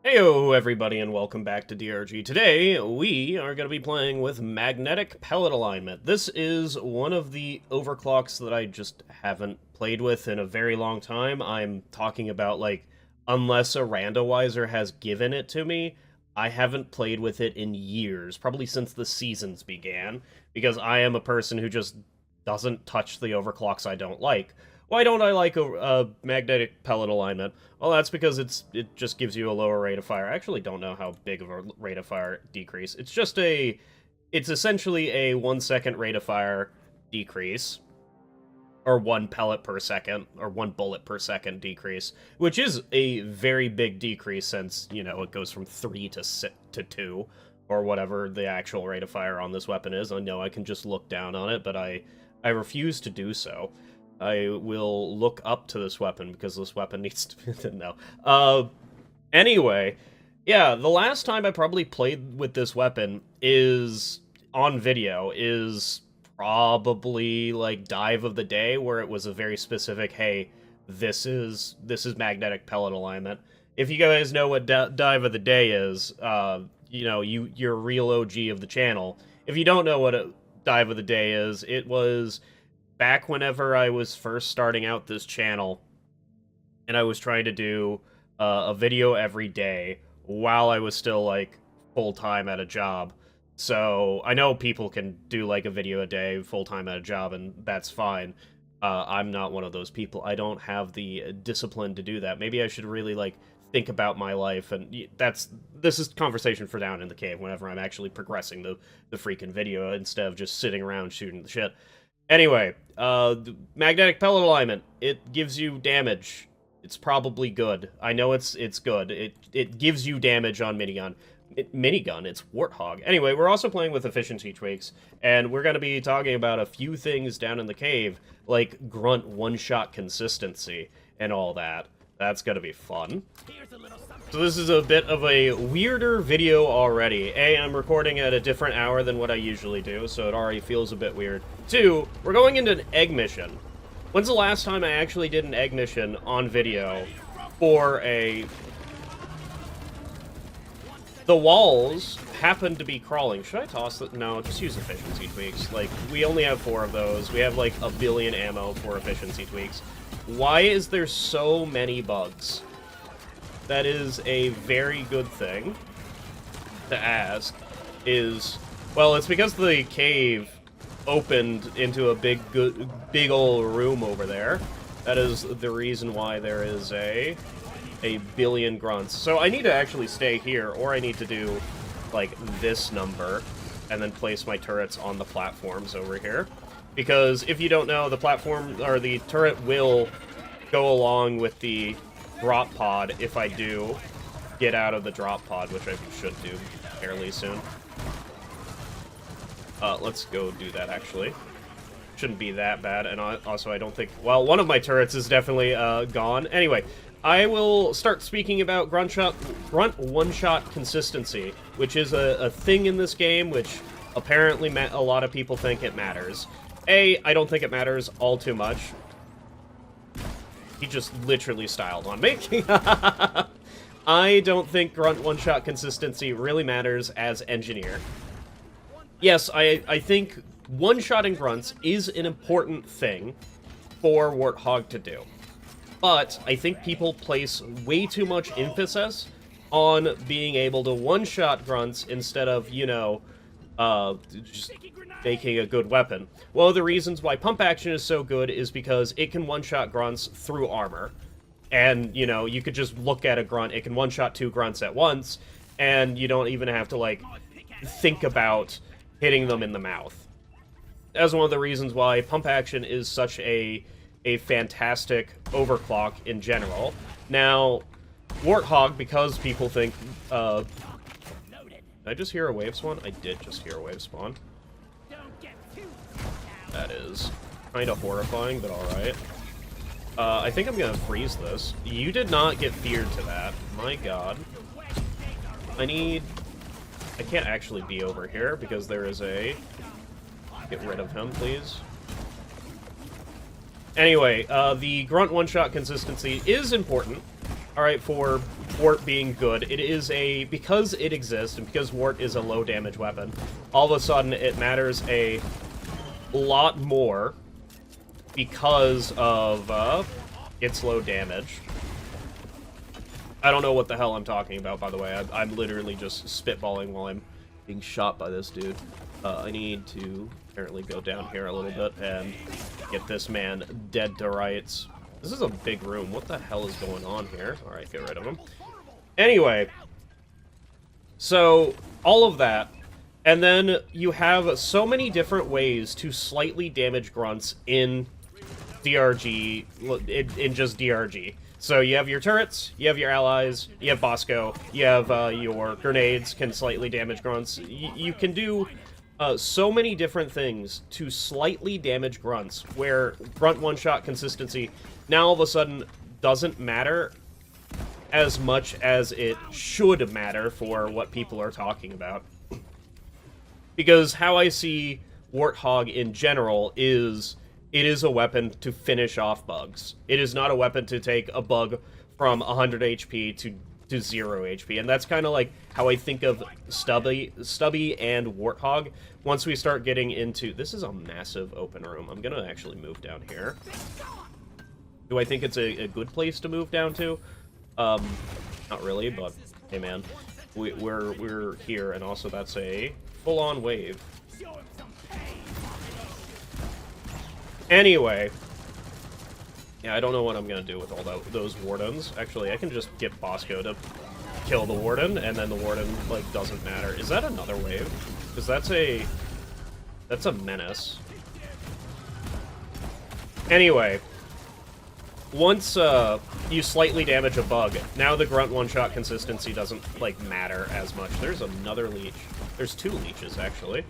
Heyo everybody and welcome back to DRG. Today we are going to be playing with magnetic pellet alignment. This is one of the overclocks that I just haven't played with in a very long time. I'm talking about like, unless a randomizer has given it to me, I haven't played with it in years, probably since the seasons began, because I am a person who just doesn't touch the overclocks I don't like. Why don't I like a magnetic pellet alignment? Well, that's because it just gives you a lower rate of fire. I actually don't know how big of a rate of fire decrease. It's essentially a 1 second rate of fire decrease, or 1 pellet per second, or 1 bullet per second decrease, which is a very big decrease since, you know, it goes from 3 to 2, or whatever the actual rate of fire on this weapon is. I know I can just look down on it, but I refuse to do so. I will look up to this weapon because this weapon needs to no. Anyway, yeah, the last time I probably played with this weapon is on video is probably like Dive of the Day, where it was a very specific, hey, this is magnetic pellet alignment. If you guys know what Dive of the Day is, you know, you're a real OG of the channel. If you don't know what a Dive of the Day is, it was back whenever I was first starting out this channel, and I was trying to do a video every day while I was still, like, full-time at a job. So, I know people can do, like, a video a day full-time at a job, and that's fine. I'm not one of those people. I don't have the discipline to do that. Maybe I should really, like, think about my life, and this is conversation for down in the cave, whenever I'm actually progressing the freaking video, instead of just sitting around shooting the shit. Anyway, magnetic pellet alignment, it gives you damage. It's probably good. I know it's good. It gives you damage on minigun. Minigun, it's Warthog. Anyway, we're also playing with efficiency tweaks, and we're going to be talking about a few things down in the cave, like Grunt one-shot consistency and all that. That's going to be fun. So this is a bit of a weirder video already. A, I'm recording at a different hour than what I usually do, so it already feels a bit weird. 2, we're going into an egg mission. When's the last time I actually did an egg mission on video for a... The walls happen to be crawling. Should I toss it? No, just use efficiency tweaks. Like, we only have 4 of those. We have, like, a billion ammo for efficiency tweaks. Why is there so many bugs? That is a very good thing to ask. Well, it's because the cave opened into a big old room over there. That is the reason why there is a billion grunts. So I need to actually stay here, or I need to do, like, this number, and then place my turrets on the platforms over here. Because if you don't know, the platform, or the turret will go along with the drop pod if I do get out of the drop pod, which I should do fairly soon. Let's go do that, actually. Shouldn't be that bad, and also I don't think... Well, one of my turrets is definitely gone. Anyway, I will start speaking about Grunt one-shot consistency, which is a thing in this game, which apparently a lot of people think it matters. I don't think it matters all too much. He just literally styled on me. I don't think Grunt one-shot consistency really matters as engineer. Yes, I think one-shotting grunts is an important thing for Warthog to do. But I think people place way too much emphasis on being able to one-shot grunts instead of, you know, just making a good weapon. One of the reasons why pump action is so good is because it can one-shot grunts through armor. And, you know, you could just look at a grunt, it can one-shot 2 grunts at once, and you don't even have to, like, think about hitting them in the mouth. That's one of the reasons why pump action is such a fantastic overclock in general. Now, Warthog, because people think, did I just hear a wave spawn? I did just hear a wave spawn. That is kind of horrifying, but alright. I think I'm gonna freeze this. You did not get feared to that. My god. I can't actually be over here, because there is a... Get rid of him, please. Anyway, the Grunt one-shot consistency is important. Alright, for Wart being good, it is because it exists, and because Wart is a low damage weapon, all of a sudden it matters a lot more because of its low damage. I don't know what the hell I'm talking about, by the way. I'm literally just spitballing while I'm being shot by this dude. I need to apparently go down here a little bit and get this man dead to rights. This is a big room. What the hell is going on here? Alright, get rid of him. Anyway, so all of that, and then you have so many different ways to slightly damage grunts in DRG, in just DRG. So you have your turrets, you have your allies, you have Bosco, you have your grenades can slightly damage grunts. You can do so many different things to slightly damage grunts, where grunt one-shot consistency now all of a sudden doesn't matter as much as it should matter for what people are talking about. Because how I see Warthog in general is, it is a weapon to finish off bugs. It is not a weapon to take a bug from 100 HP to 0 HP. And that's kind of like how I think of Stubby and Warthog. Once we start getting into... This is a massive open room. I'm going to actually move down here. Do I think it's a good place to move down to? Not really, but hey man, we're here, and also that's a full-on wave. Anyway, yeah, I don't know what I'm gonna do with all those wardens. Actually, I can just get Bosco to kill the warden, and then the warden like doesn't matter. Is that another wave? Because that's a menace. Anyway. Once you slightly damage a bug, now the grunt one-shot consistency doesn't, like, matter as much. There's another leech. There's 2 leeches, actually.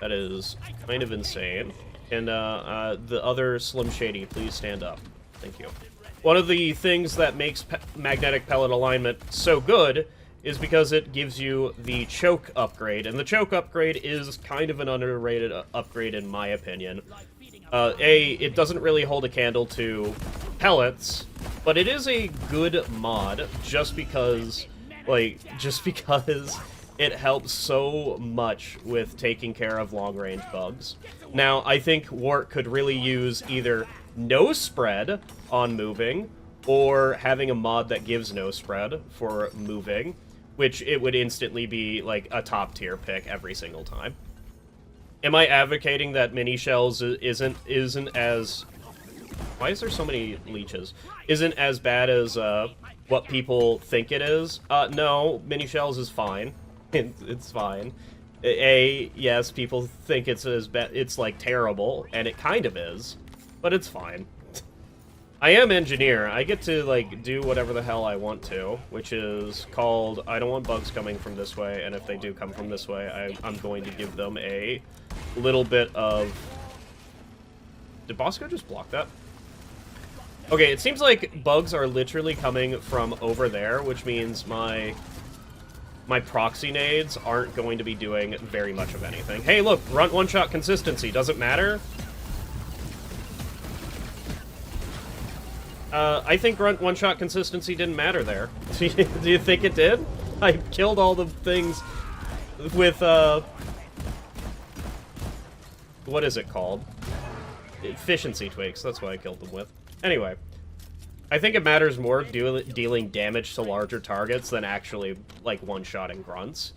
That is kind of insane. And the other Slim Shady, please stand up. Thank you. One of the things that makes magnetic pellet alignment so good is because it gives you the choke upgrade. And the choke upgrade is kind of an underrated upgrade in my opinion. It doesn't really hold a candle to pellets, but it is a good mod just because it helps so much with taking care of long-range bugs. Now, I think Wart could really use either no spread on moving, or having a mod that gives no spread for moving, which it would instantly be, like, a top-tier pick every single time. Am I advocating that mini shells isn't as... Why is there so many leeches? Isn't as bad as what people think it is? No, mini shells is fine. It's fine. Yes, people think it's as bad. It's like terrible, and it kind of is, but it's fine. I am engineer. I get to like do whatever the hell I want to, which is called I don't want bugs coming from this way, and if they do come from this way, I'm going to give them a little bit of... Did Bosco just block that? Okay, it seems like bugs are literally coming from over there, which means my proxy nades aren't going to be doing very much of anything. Hey, look, grunt one-shot consistency. Doesn't matter? I think grunt one-shot consistency didn't matter there. Do you think it did? I killed all the things with, what is it called? Efficiency tweaks, that's what I killed them with. Anyway, I think it matters more dealing damage to larger targets than actually, like, one-shotting grunts.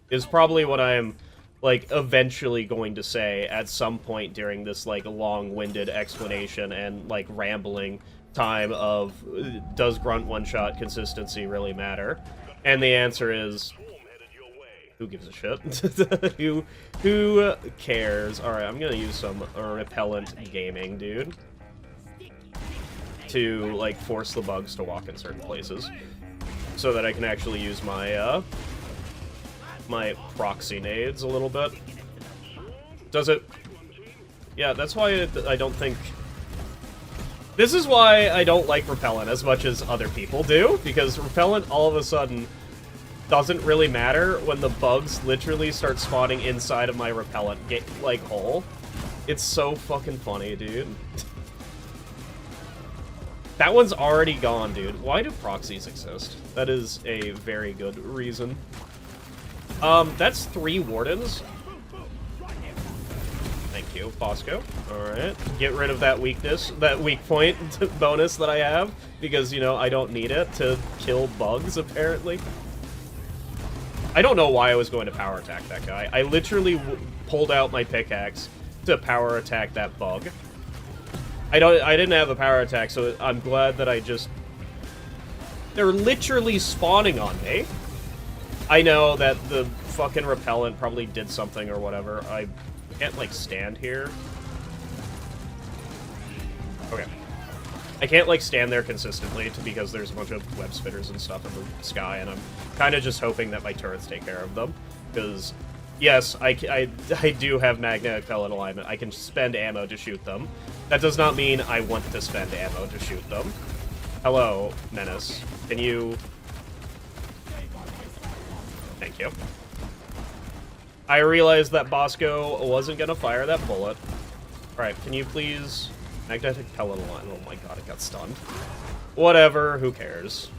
Is probably what I'm, like, eventually going to say at some point during this, like, long-winded explanation and, like, rambling time of, does grunt one-shot consistency really matter? And the answer is... Who gives a shit? Who cares? Alright, I'm gonna use some repellent gaming, dude. To, like, force the bugs to walk in certain places. So that I can actually use my, my proxy nades a little bit. Does it... Yeah, that's why I don't think... This is why I don't like repellent as much as other people do, because repellent all of a sudden doesn't really matter when the bugs literally start spawning inside of my repellent, like, hole. It's so fucking funny, dude. That one's already gone, dude. Why do proxies exist? That is a very good reason. That's 3 wardens. Thank you, Bosco. Alright. Get rid of that weakness, that weak point bonus that I have, because, you know, I don't need it to kill bugs, apparently. I don't know why I was going to power attack that guy. I literally pulled out my pickaxe to power attack that bug. I didn't have a power attack, so I'm glad that I just... They're literally spawning on me. I know that the fucking repellent probably did something or whatever. I can't, like, stand here. Okay. I can't, like, stand there consistently because there's a bunch of web spitters and stuff in the sky, and I'm kind of just hoping that my turrets take care of them. Because, yes, I do have magnetic pellet alignment. I can spend ammo to shoot them. That does not mean I want to spend ammo to shoot them. Hello, Menace. Can you... Thank you. I realized that Bosco wasn't gonna fire that bullet. Alright, can you please... Magnetic pellet alignment. Oh my god, it got stunned. Whatever, who cares?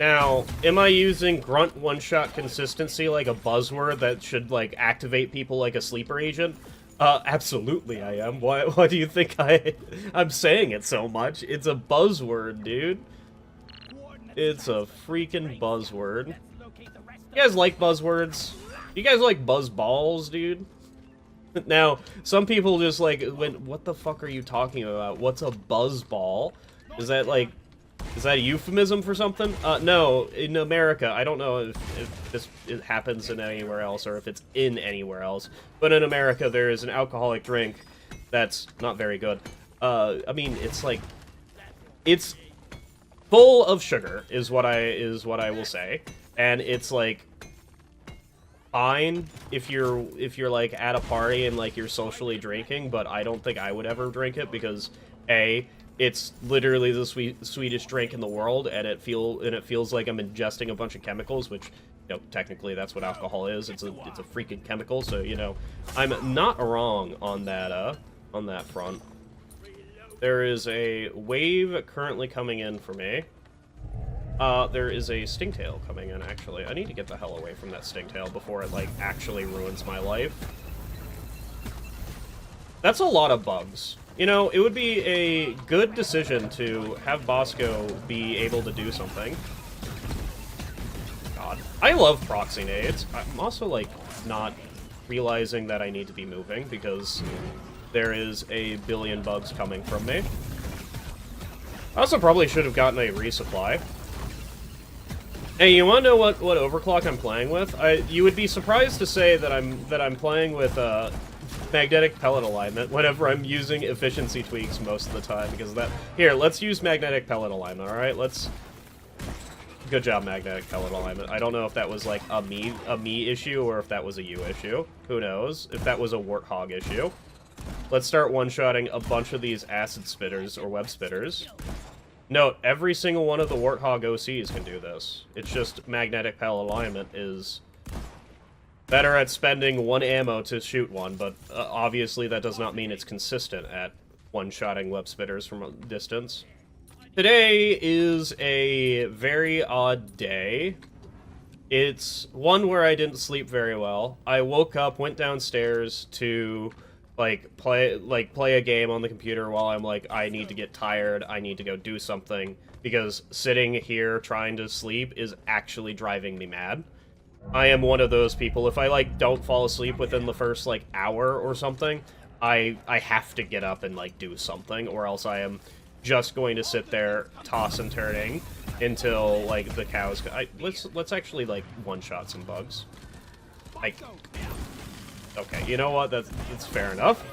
Now, am I using Grunt one-shot consistency like a buzzword that should, like, activate people like a sleeper agent? Absolutely I am. Why do you think I'm saying it so much? It's a buzzword, dude. It's a freaking buzzword. You guys like buzzwords? You guys like buzz balls, dude? Now, some people just like, what the fuck are you talking about? What's a buzz ball? Is that like, is that a euphemism for something? No, in America, I don't know if this happens in anywhere else or if it's in anywhere else, but in America there is an alcoholic drink that's not very good. I mean, it's like, it's full of sugar, is what I will say, and it's like fine if you're like at a party and like you're socially drinking, but I don't think I would ever drink it because A, it's literally the sweetest drink in the world, and it feels like I'm ingesting a bunch of chemicals, which, you know, technically that's what alcohol is. It's a freaking chemical, so, you know, I'm not wrong on that front. There is a wave currently coming in for me. There is a stingtail coming in, actually. I need to get the hell away from that stingtail before it, like, actually ruins my life. That's a lot of bugs. You know, it would be a good decision to have Bosco be able to do something. God. I love proxy nades. I'm also, like, not realizing that I need to be moving because there is a billion bugs coming from me. I also probably should have gotten a resupply. Hey, you want to know what overclock I'm playing with? You would be surprised to say that I'm playing with magnetic pellet alignment whenever I'm using efficiency tweaks most of the time, because that... Here, let's use magnetic pellet alignment, alright? Let's... Good job, magnetic pellet alignment. I don't know if that was, like, a me issue or if that was a you issue. Who knows? If that was a Warthog issue. Let's start one-shotting a bunch of these acid spitters, or web spitters. Note, every single one of the Warthog OCs can do this. It's just magnetic pellet alignment is better at spending 1 ammo to shoot one, but obviously that does not mean it's consistent at one-shotting web spitters from a distance. Today is a very odd day. It's one where I didn't sleep very well. I woke up, went downstairs to... play a game on the computer while I'm like, I need to get tired, I need to go do something, because sitting here trying to sleep is actually driving me mad. I am one of those people, if I, like, don't fall asleep within the first, like, hour or something, I have to get up and, like, do something, or else I am just going to sit there, toss and turning, until, like, the cows... let's actually, like, one-shot some bugs. Okay, you know what? That's fair enough.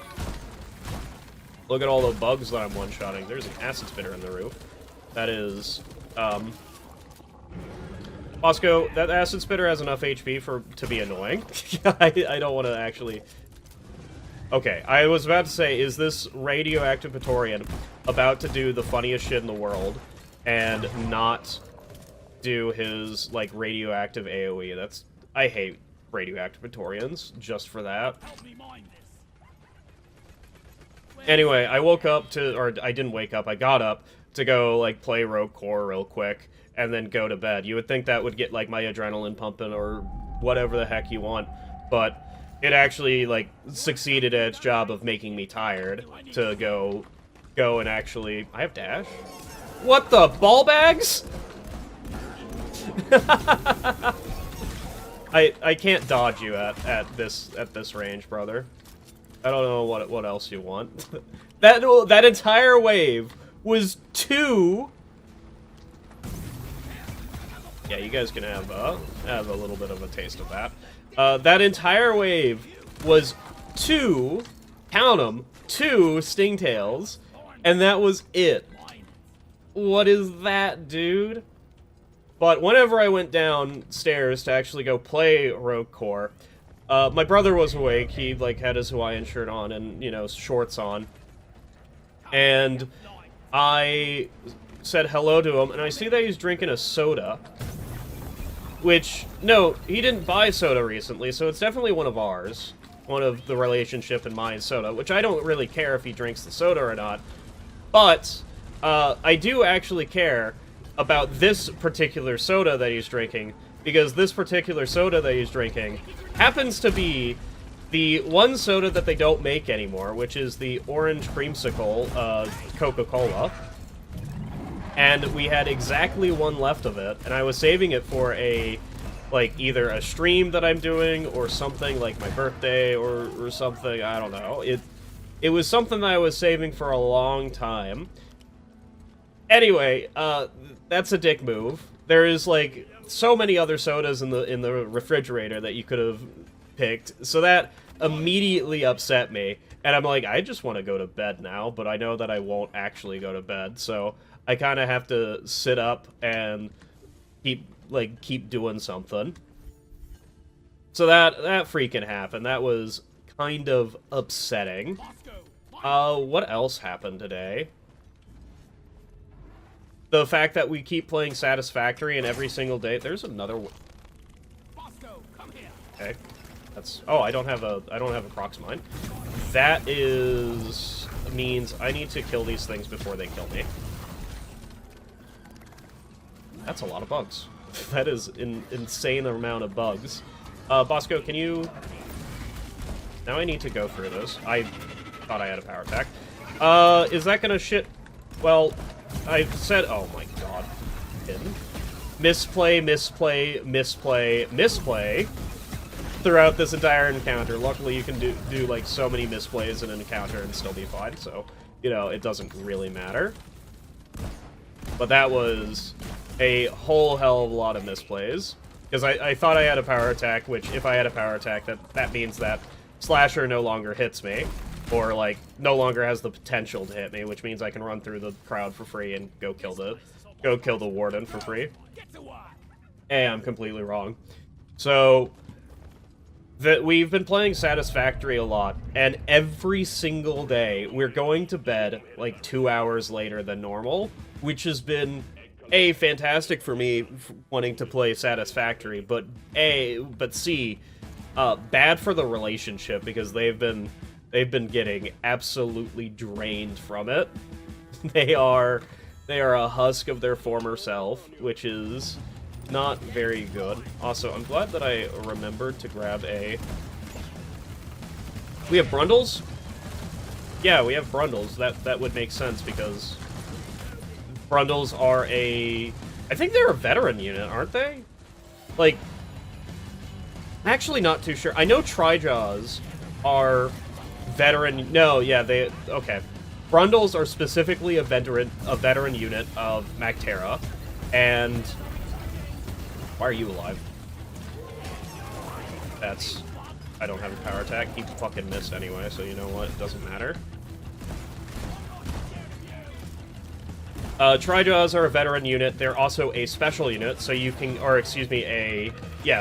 Look at all the bugs that I'm one-shotting. There's an acid spitter in the roof. That is, Bosco, that acid spitter has enough HP to be annoying. I don't want to actually... Okay, I was about to say, is this radioactive Praetorian about to do the funniest shit in the world and not do his, like, radioactive AoE? That's... I hate radioactive Praetorians, just for that. Anyway, I woke up to... Or, I didn't wake up, I got up to go, like, play Rogue Core real quick and then go to bed. You would think that would get, like, my adrenaline pumping or whatever the heck you want, but it actually, like, succeeded at its job of making me tired to go and actually... I have dash? What the? Ball bags? I can't dodge you at this range, brother. I don't know what else you want. that entire wave was 2. Yeah, you guys can have a little bit of a taste of that. That entire wave was 2, count 'em, 2 stingtails, and that was it. What is that, dude? But whenever I went downstairs to actually go play Rogue Core, my brother was awake. He, like, had his Hawaiian shirt on and, you know, shorts on. And I said hello to him, and I see that he's drinking a soda. Which, no, he didn't buy soda recently, so it's definitely one of ours. One of the relationship and mine soda, which I don't really care if he drinks the soda or not. But, I do actually care about this particular soda that he's drinking, because this particular soda that he's drinking happens to be the one soda that they don't make anymore, which is the orange creamsicle Coca-Cola. And we had exactly one left of it, and I was saving it for a, like, either a stream that I'm doing or something, like my birthday or something, I don't know. It was something that I was saving for a long time. Anyway, that's a dick move. There is, like, so many other sodas in the refrigerator that you could have picked, so that immediately upset me. And I'm like, I just want to go to bed now, but I know that I won't actually go to bed, so I kind of have to sit up and keep doing something. So that freaking happened. That was kind of upsetting. What else happened today? The fact that we keep playing Satisfactory and every single day. There's another. Okay, that's. Oh, I don't have a Croc's Mine. That means I need to kill these things before they kill me. That's a lot of bugs. That is an insane amount of bugs. Bosco, can you... Now I need to go through this. I thought I had a power attack. Is that gonna shit... Well, I said... Oh my god. Hidden. Misplay, misplay, misplay, misplay throughout this entire encounter. Luckily, you can do like, so many misplays in an encounter and still be fine, so, you know, it doesn't really matter. But that was a whole hell of a lot of misplays. Because I thought I had a power attack, which, if I had a power attack, that means that Slasher no longer hits me. Or, like, no longer has the potential to hit me, which means I can run through the crowd for free and go kill the Warden for free. Hey, I'm completely wrong. So, we've been playing Satisfactory a lot, and every single day, we're going to bed, like, 2 hours later than normal, which has been, A, fantastic for me wanting to play Satisfactory, but C, bad for the relationship, because they've been getting absolutely drained from it. They are a husk of their former self, which is not very good. Also, I'm glad that I remembered to grab a... We have Brundles? Yeah, we have Brundles. That would make sense, because Brundles are a... I think they're a veteran unit, aren't they? Like, I'm actually not too sure. I know Trijaws are veteran... No, yeah, they... Okay. Brundles are specifically a veteran unit of Mactera, and... Why are you alive? That's... I don't have a power attack. He fucking missed anyway, so you know what? It doesn't matter. Trijaws are a veteran unit. They're also a special unit, so you can... Or, excuse me,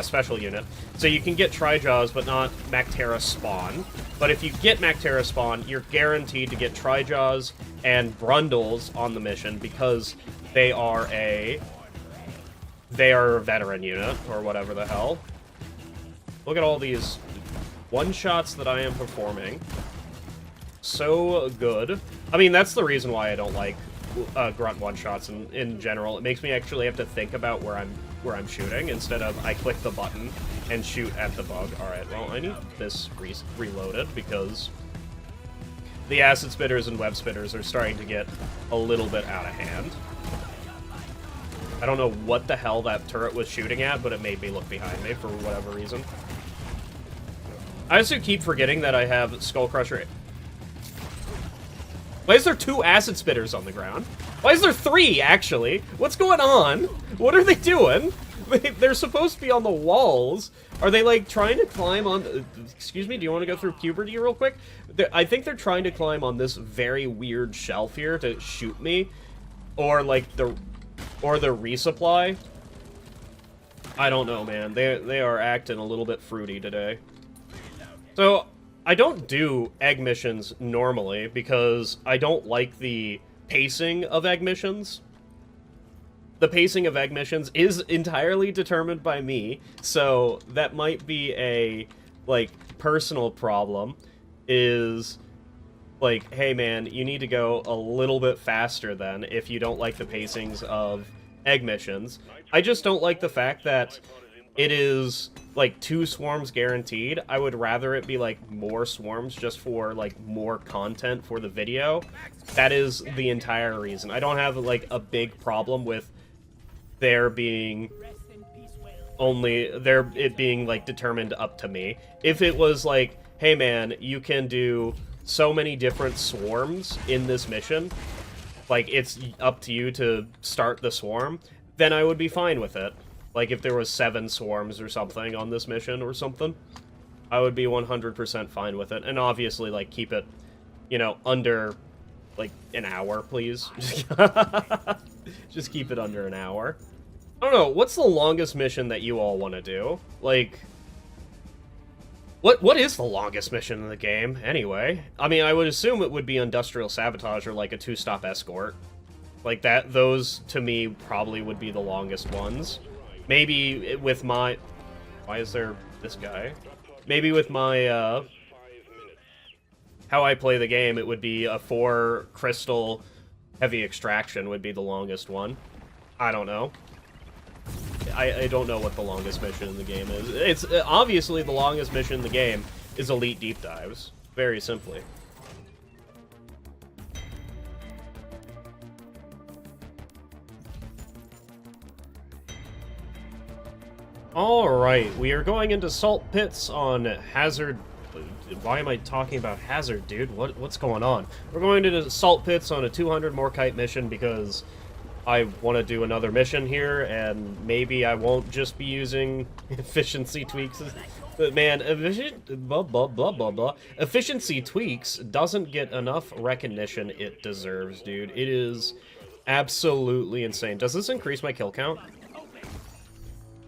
special unit. So you can get Trijaws, but not Mactera spawn. But if you get Mactera spawn, you're guaranteed to get Trijaws and Brundles on the mission, because they are a veteran unit, or whatever the hell. Look at all these one-shots that I am performing. So good. I mean, that's the reason why I don't like grunt one-shots in general. It makes me actually have to think about where I'm shooting instead of I click the button and shoot at the bug. Alright, well, I need this reloaded because the acid spitters and web spitters are starting to get a little bit out of hand. I don't know what the hell that turret was shooting at, but it made me look behind me for whatever reason. I also keep forgetting that I have Skull Crusher. Why is there 2 acid spitters on the ground? Why is there 3, actually? What's going on? What are they doing? They're supposed to be on the walls. Are they, like, trying to climb on... excuse me, do you want to go through puberty real quick? I think they're trying to climb on this very weird shelf here to shoot me. Or, like, the resupply. I don't know, man. They are acting a little bit fruity today. So, I don't do egg missions normally because I don't like the pacing of egg missions. The pacing of egg missions is entirely determined by me, so that might be a, like, personal problem, is, like, hey man, you need to go a little bit faster then if you don't like the pacings of egg missions. I just don't like the fact that it is, like, 2 swarms guaranteed. I would rather it be, like, more swarms just for, like, more content for the video. That is the entire reason. I don't have, like, a big problem with there being it being, like, determined up to me. If it was, like, hey man, you can do so many different swarms in this mission, like, it's up to you to start the swarm, then I would be fine with it. Like, if there was 7 swarms or something on this mission or something, I would be 100% fine with it. And obviously, like, keep it, you know, under, like, an hour, please. Just keep it under an hour. I don't know, what's the longest mission that you all want to do? Like, what is the longest mission in the game, anyway? I mean, I would assume it would be Industrial Sabotage or, like, a 2-stop escort. Like, those, to me, probably would be the longest ones. Maybe with my... Why is there this guy? Maybe with my, how I play the game, it would be a 4 crystal heavy extraction would be the longest one. I don't know. I don't know what the longest mission in the game is. It's obviously the longest mission in the game is Elite Deep Dives. Very simply. Alright, we are going into salt pits on hazard... Why am I talking about hazard, dude? What's going on? We're going into salt pits on a 200 more kite mission because I want to do another mission here, and maybe I won't just be using efficiency tweaks. But man, efficiency tweaks doesn't get enough recognition it deserves, dude. It is absolutely insane. Does this increase my kill count?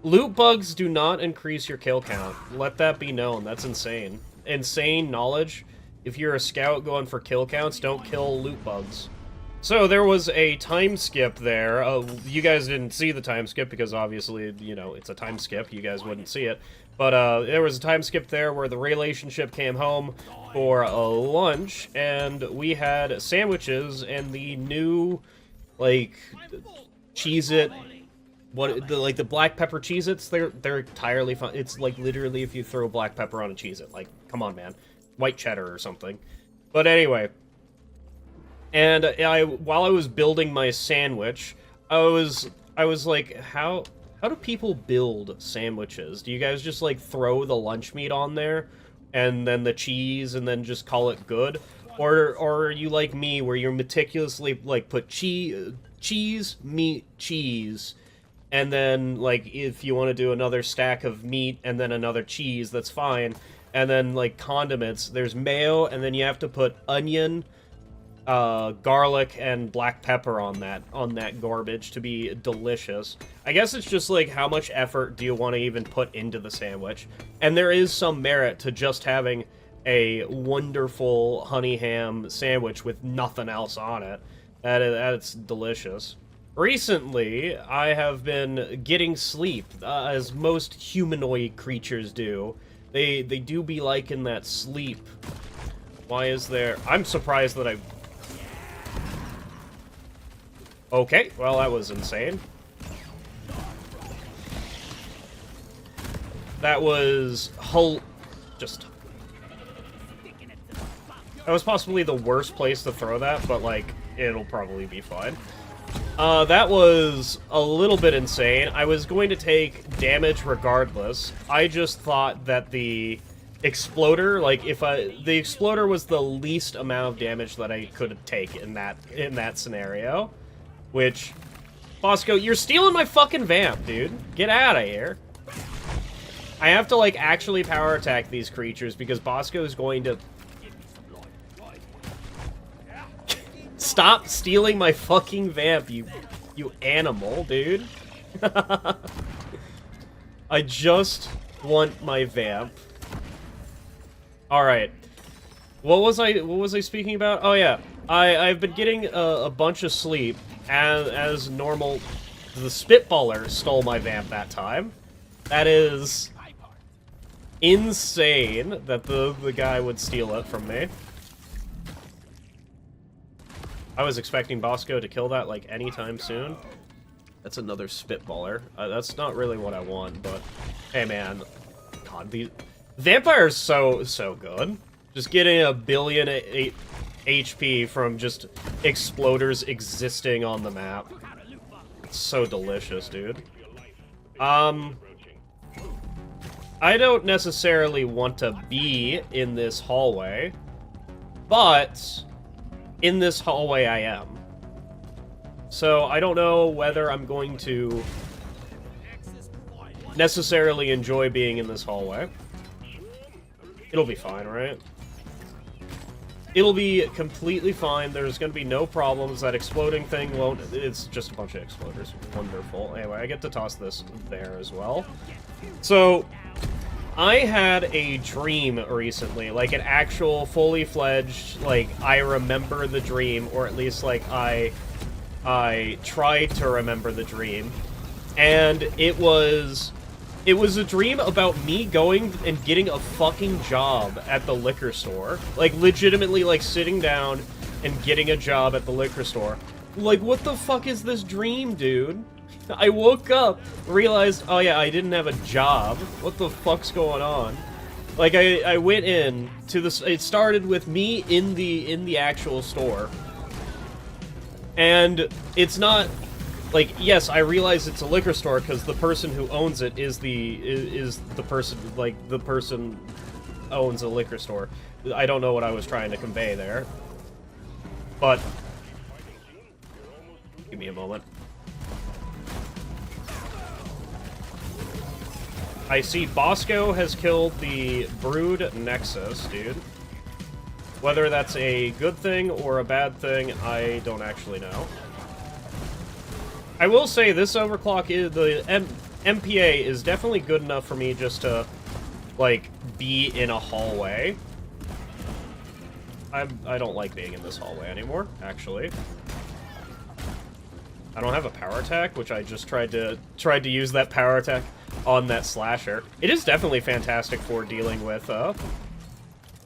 Loot bugs do not increase your kill count. Let that be known. That's insane. Insane knowledge. If you're a scout going for kill counts, don't kill loot bugs. So there was a time skip there. You guys didn't see the time skip because obviously, you know, it's a time skip. You guys wouldn't see it. But there was a time skip there where the relationship came home for a lunch, and we had sandwiches and the new, like, Cheez-It... like the black pepper Cheez-Its, they're entirely fun. It's like literally if you throw black pepper on a Cheez-It. Like, come on, man. White cheddar or something. But anyway. And while I was building my sandwich, I was like, how do people build sandwiches? Do you guys just, like, throw the lunch meat on there and then the cheese and then just call it good? Or are you like me where you're meticulously, like, put cheese, meat, cheese, and then, like, if you want to do another stack of meat and then another cheese, that's fine. And then, like, condiments, there's mayo, and then you have to put onion, garlic, and black pepper on that garbage to be delicious. I guess it's just, like, how much effort do you want to even put into the sandwich? And there is some merit to just having a wonderful honey ham sandwich with nothing else on it. That's delicious. Recently, I have been getting sleep, as most humanoid creatures do. They do be liking that sleep. Why is there... I'm surprised that Okay, well, that was insane. That was just... That was possibly the worst place to throw that, but, like, it'll probably be fine. That was a little bit insane. I was going to take damage regardless. I just thought that the exploder, like, the exploder was the least amount of damage that I could take in that scenario. Which, Bosco, you're stealing my fucking vamp, dude. Get out of here. I have to, like, actually power attack these creatures because Bosco is going to... Stop stealing my fucking vamp, you animal, dude. I just want my vamp. Alright. What was I speaking about? Oh yeah. I've been getting a bunch of sleep as normal. The Spitballer stole my vamp that time. That is insane that the guy would steal it from me. I was expecting Bosco to kill that, like, anytime soon. That's another Spitballer. That's not really what I want, but... Hey, man. God, the Vampire's so good. Just getting a billion HP from just exploders existing on the map. It's so delicious, dude. I don't necessarily want to be in this hallway, but... in this hallway I am. So I don't know whether I'm going to necessarily enjoy being in this hallway. It'll be fine, right? It'll be completely fine. There's going to be no problems. That exploding thing won't... It's just a bunch of exploders. Wonderful. Anyway, I get to toss this there as well. So... I had a dream recently, like an actual fully fledged, like, I remember the dream, or at least, like, I tried to remember the dream, and it was a dream about me going and getting a fucking job at the liquor store. Like, legitimately, like, sitting down and getting a job at the liquor store. Like, what the fuck is this dream, dude? I woke up, realized, oh yeah, I didn't have a job. What the fuck's going on? Like, I went in to this. It started with me in the actual store, and it's not like, yes, I realize it's a liquor store because the person who owns it is the person, like, the person owns a liquor store. I don't know what I was trying to convey there, but give me a moment. I see Bosco has killed the Brood Nexus, dude. Whether that's a good thing or a bad thing, I don't actually know. I will say this overclock is... the MPA is definitely good enough for me just to, like, be in a hallway. I don't like being in this hallway anymore, actually. I don't have a power attack, which I just tried to use that power attack on that slasher. It is definitely fantastic for dealing with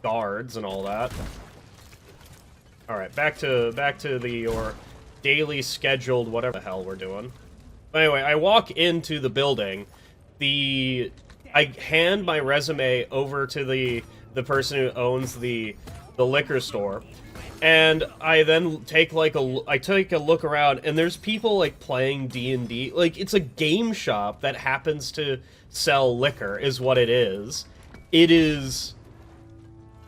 guards and all that. All right, back to your daily scheduled whatever the hell we're doing. But anyway, I walk into the building. I hand my resume over to the person who owns the liquor store. And I then take, like, I take a look around, and there's people, like, playing D&D. Like, it's a game shop that happens to sell liquor, is what it is. It is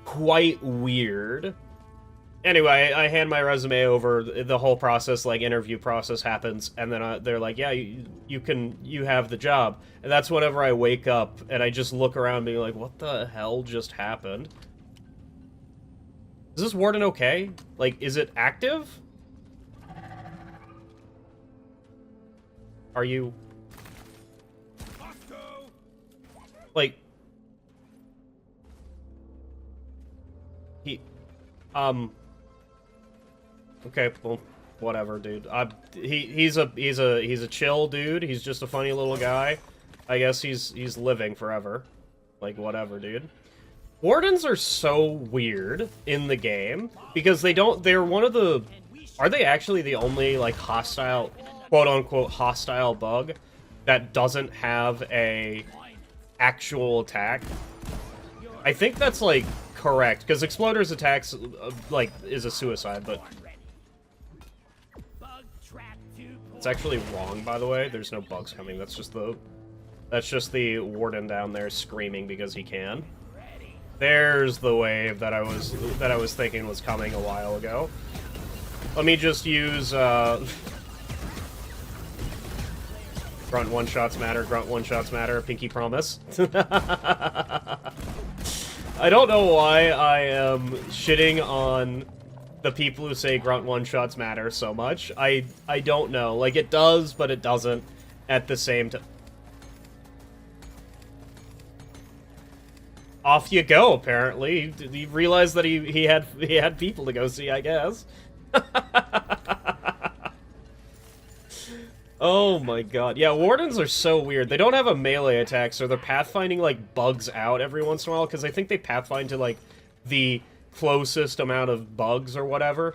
quite weird. Anyway, I hand my resume over, the whole process, like, interview process happens, and then they're like, yeah, you have the job. And that's whenever I wake up, and I just look around being like, what the hell just happened? Is this warden okay? Like, is it active? Are you... like... Okay, well, whatever, dude. He's a chill dude. He's just a funny little guy. I guess he's living forever. Like, whatever, dude. Wardens are so weird in the game because they're one of the Are they actually the only, like, hostile, quote-unquote hostile bug that doesn't have a actual attack? I think that's, like, correct, because Exploder's attacks, like, is a suicide, but... It's actually wrong, by the way. There's no bugs coming. That's just the Warden down there screaming because he can. There's the wave that I was thinking was coming a while ago. Let me just use, Grunt one-shots matter, Grunt one-shots matter, pinky promise. I don't know why I am shitting on the people who say Grunt one-shots matter so much. I don't know. Like, it does, but it doesn't at the same time. Off you go, apparently. He realized that he had people to go see, I guess. Oh my god. Yeah, Wardens are so weird. They don't have a melee attack, so their pathfinding, like, bugs out every once in a while, because I think they pathfind to, like, the closest amount of bugs or whatever.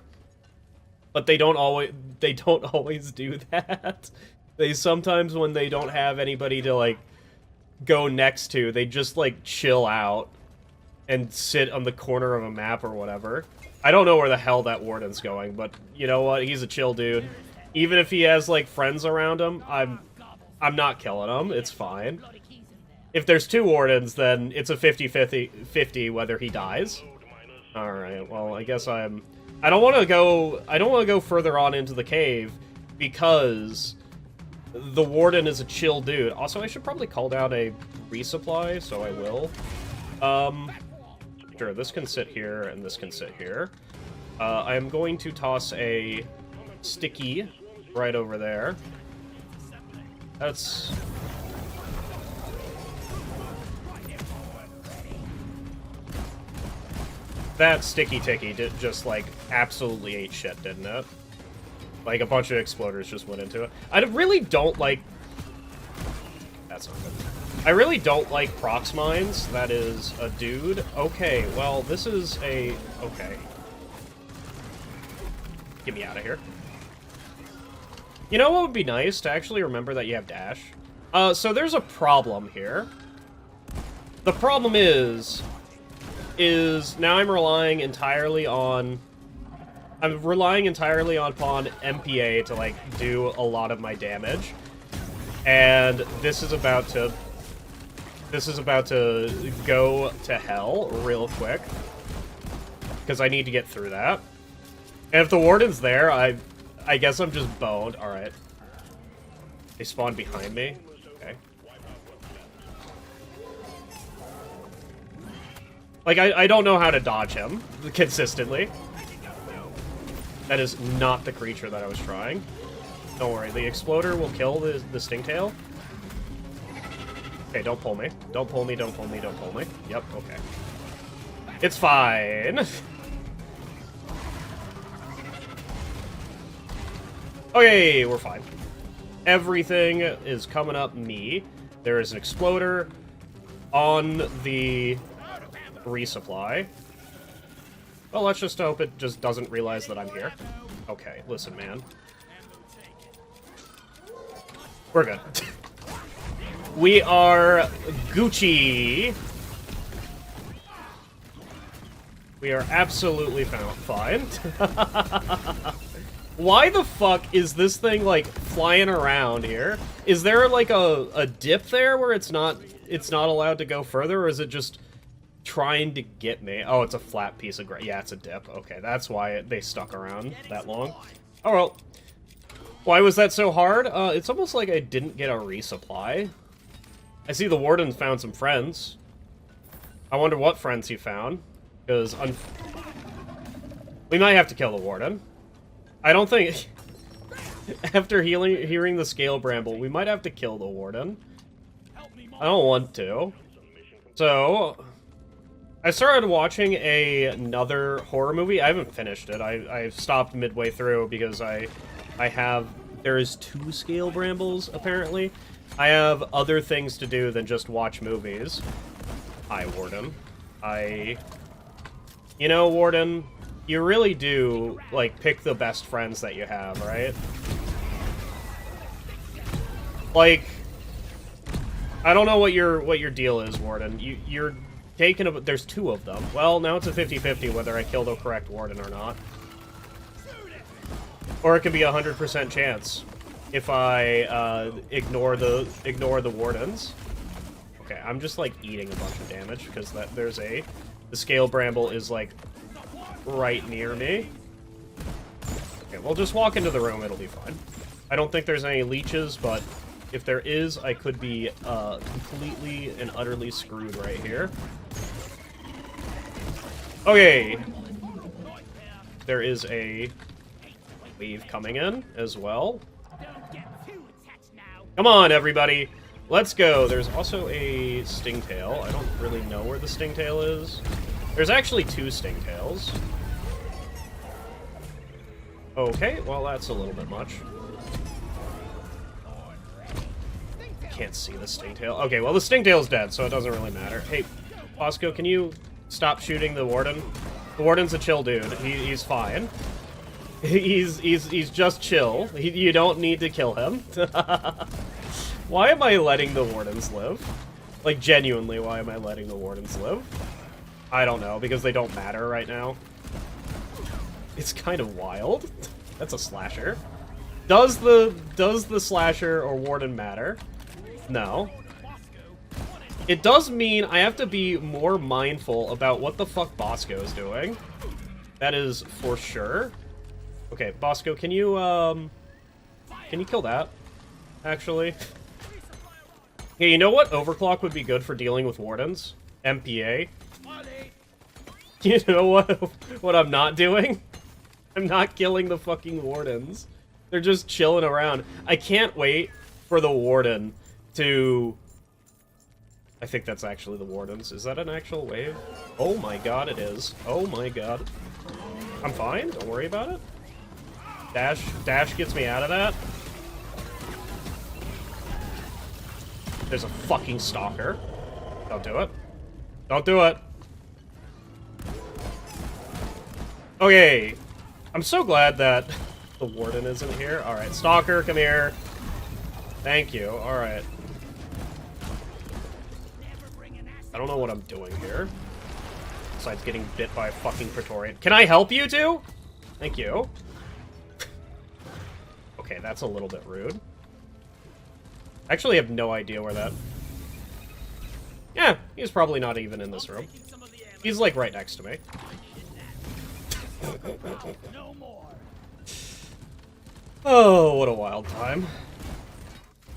But they don't always do that. They sometimes, when they don't have anybody to, like, go next to, they just, like, chill out and sit on the corner of a map or whatever. I don't know where the hell that Warden's going, but you know what? He's a chill dude. Even if he has, like, friends around him, I'm not killing him. It's fine. If there's two Wardens, then it's a 50-50 whether he dies. Alright, well, I guess I don't want to go further on into the cave because the Warden is a chill dude. Also, I should probably call down a resupply, so I will. Sure, this can sit here, and this can sit here. I am going to toss a sticky right over there. That's... That sticky ticky did just, like, absolutely ate shit, didn't it? Like, a bunch of exploders just went into it. I really don't like... That's not good. I really don't like prox mines. That is a dude. Okay, well, this is a... Okay. Get me out of here. You know what would be nice? To actually remember that you have dash. So there's a problem here. The problem is now I'm relying entirely on upon MPA to, like, do a lot of my damage. And this is about to go to hell real quick. Because I need to get through that. And if the Warden's there, I guess I'm just boned. Alright. They spawned behind me. Okay. Like, I don't know how to dodge him consistently. That is not the creature that I was trying. Don't worry, the Exploder will kill the Stingtail. Okay, don't pull me. Don't pull me, don't pull me, don't pull me. Yep, okay. It's fine. Okay, we're fine. Everything is coming up me. There is an Exploder on the resupply. Well, let's just hope it just doesn't realize that I'm here. Okay, listen, man. We're good. We are Gucci. We are absolutely fine. Why the fuck is this thing, like, flying around here? Is there, like, a dip there where it's not allowed to go further, or is it just trying to get me? Oh, it's a flat piece of grass. Yeah, it's a dip. Okay, that's why they stuck around that long. Oh, well. Why was that so hard? It's almost like I didn't get a resupply. I see the Warden found some friends. I wonder what friends he found. Because we might have to kill the Warden. I don't think... After hearing the Scale Bramble, we might have to kill the Warden. I don't want to. So... I started watching another horror movie. I haven't finished it. I stopped midway through because there's 2 Scale Brambles, apparently. I have other things to do than just watch movies. Hi, Warden. You know, Warden, you really do, like, pick the best friends that you have, right? Like, I don't know what your deal is, Warden. You're taking a... There's 2 of them. Well, now it's a 50-50 whether I kill the correct Warden or not. Or it could be a 100% chance if I ignore the Wardens. Okay, I'm just, like, eating a bunch of damage because there's a... The Scale Bramble is, like, right near me. Okay, we'll just walk into the room, it'll be fine. I don't think there's any leeches, but if there is, I could be completely and utterly screwed right here. Okay. There is a wave coming in as well. Come on, everybody. Let's go. There's also a Stingtail. I don't really know where the Stingtail is. There's actually 2 Stingtails. Okay, well, that's a little bit much. Can't see the Stingtail. Okay, well, the Stingtail's dead, so it doesn't really matter. Hey, Bosco, can you stop shooting the Warden? The Warden's a chill dude. He's fine. He's just chill. You don't need to kill him. Why am I letting the Wardens live? Like, genuinely, why am I letting the Wardens live? I don't know, because they don't matter right now. It's kind of wild. That's a slasher. Does the slasher or Warden matter? No. It does mean I have to be more mindful about what the fuck Bosco is doing. That is for sure. Okay, Bosco, can you kill that? Actually. Hey, you know what overclock would be good for dealing with Wardens? MPA. You know what I'm not doing? I'm not killing the fucking Wardens. They're just chilling around. I can't wait for the Warden to... I think that's actually the Wardens. Is that an actual wave? Oh my god, it is. Oh my god. I'm fine, don't worry about it. Dash gets me out of that. There's a fucking stalker. Don't do it. Don't do it. Okay. I'm so glad that the Warden isn't here. Alright, stalker, come here. Thank you. Alright. I don't know what I'm doing here. Besides getting bit by a fucking Praetorian. Can I help you two? Thank you. Okay, that's a little bit rude. I actually have no idea where that... Yeah, he's probably not even in this room. He's, like, right next to me. Oh, what a wild time.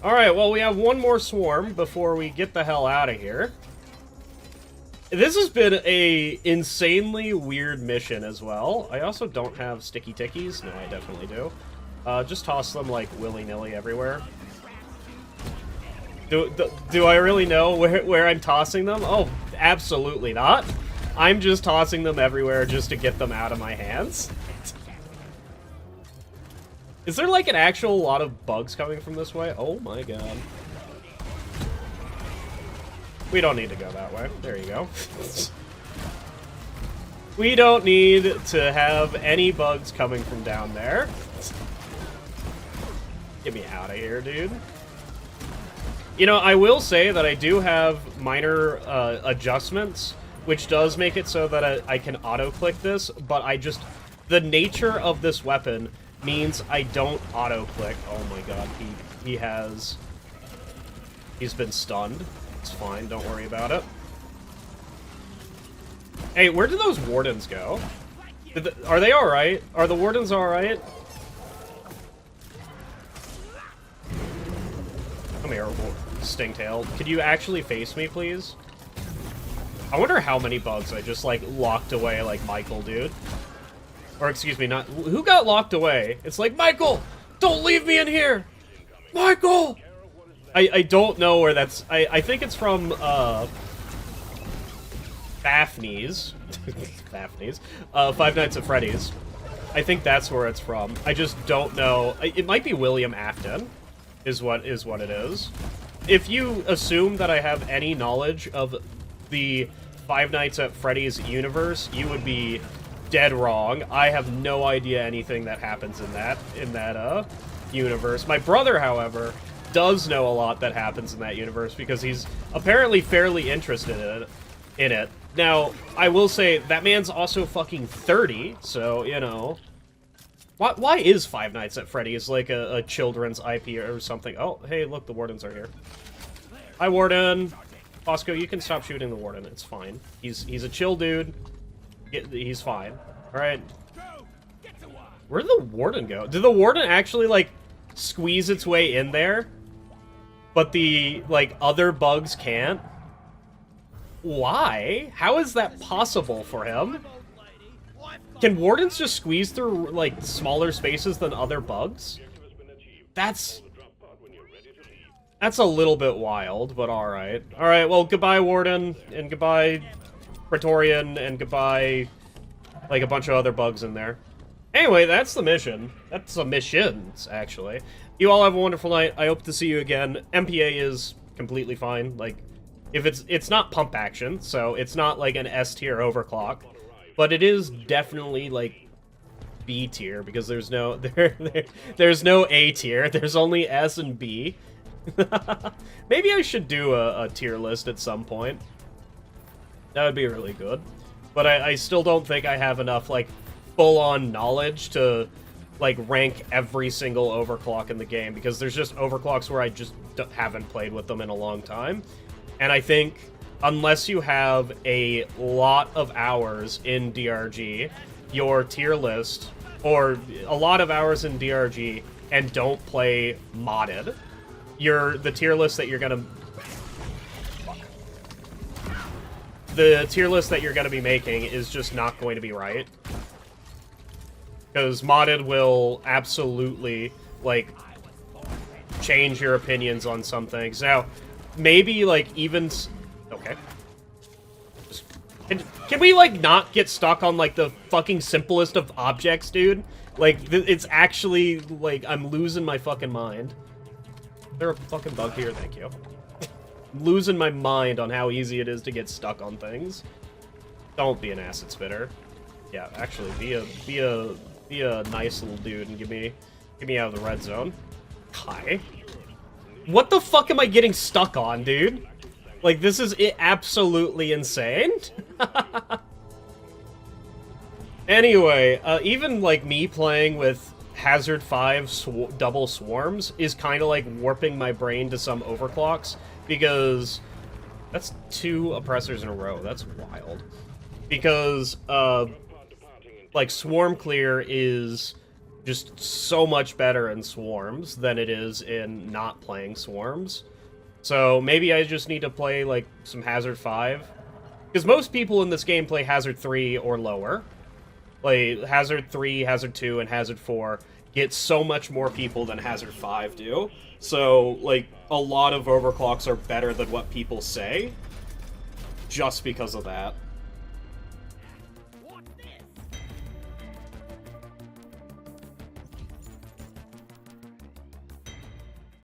Alright, well, we have one more swarm before we get the hell out of here. This has been a insanely weird mission as well. I also don't have sticky tickies. No, I definitely do. Just toss them, like, willy-nilly everywhere. Do I really know where I'm tossing them? Oh, absolutely not. I'm just tossing them everywhere just to get them out of my hands. Is there, like, an actual lot of bugs coming from this way? Oh my god. We don't need to go that way. There you go. We don't need to have any bugs coming from down there. Get me out of here, dude. You know, I will say that I do have minor adjustments, which does make it so that I can auto-click this, but I just... The nature of this weapon means I don't auto-click. Oh my god, he's been stunned. It's fine, don't worry about it. Hey, where did those Wardens go? Are they alright? Are the Wardens alright? Come here, Stingtail. Could you actually face me, please? I wonder how many bugs I just, like, locked away like Michael, dude. Or, excuse me, not... Who got locked away? It's like, Michael! Don't leave me in here! Michael! I don't know where that's... I think it's from, Daphne's. Daphne's. Five Nights at Freddy's. I think that's where it's from. I just don't know. It might be William Afton, is what it is. If you assume that I have any knowledge of the Five Nights at Freddy's universe, you would be dead wrong. I have no idea anything that happens in that universe. My brother, however, does know a lot that happens in that universe because he's apparently fairly interested in it. Now, I will say, that man's also fucking 30, so, you know. Why is Five Nights at Freddy's like a children's IP or something? Oh, hey, look, the Wardens are here. Hi, Warden. Bosco, you can stop shooting the Warden. It's fine. He's a chill dude. He's fine. Alright. Where'd the Warden go? Did the Warden actually, like, squeeze its way in there? But the, like, other bugs can't? Why? How is that possible for him? Can Wardens just squeeze through, like, smaller spaces than other bugs? That's a little bit wild, but alright. Alright, well, goodbye, Warden, and goodbye, Praetorian, and goodbye, like, a bunch of other bugs in there. Anyway, that's the mission. That's the missions, actually. You all have a wonderful night. I hope to see you again. MPA is completely fine. Like, if it's not pump action, so it's not like an S tier overclock, but it is definitely like B tier because there's no there's no A tier. There's only S and B. Maybe I should do a tier list at some point. That would be really good. But I still don't think I have enough like full-on knowledge to like rank every single overclock in the game because there's just overclocks where I just haven't played with them in a long time. And I think unless you have a lot of hours in DRG, your tier list, or a lot of hours in DRG, and don't play modded, the tier list that you're gonna... The tier list that you're gonna be making is just not going to be right. Because modded will absolutely, like, change your opinions on some things. Now, maybe, like, even... Okay. Can we, like, not get stuck on, like, the fucking simplest of objects, dude? Like, it's actually, like, I'm losing my fucking mind. Is there a fucking bug here? Thank you. I'm losing my mind on how easy it is to get stuck on things. Don't be an acid spitter. Yeah, actually, be a nice little dude and get me out of the red zone. Hi. What the fuck am I getting stuck on, dude? Like, this is absolutely insane. Anyway, even, like, me playing with Hazard 5 double swarms is kind of, like, warping my brain to some overclocks, because that's 2 oppressors in a row. That's wild. Because, like, swarm clear is just so much better in swarms than it is in not playing swarms. So maybe I just need to play, like, some Hazard 5. Because most people in this game play Hazard 3 or lower. Like, Hazard 3, Hazard 2, and Hazard 4 get so much more people than Hazard 5 do. So, like, a lot of overclocks are better than what people say. Just because of that.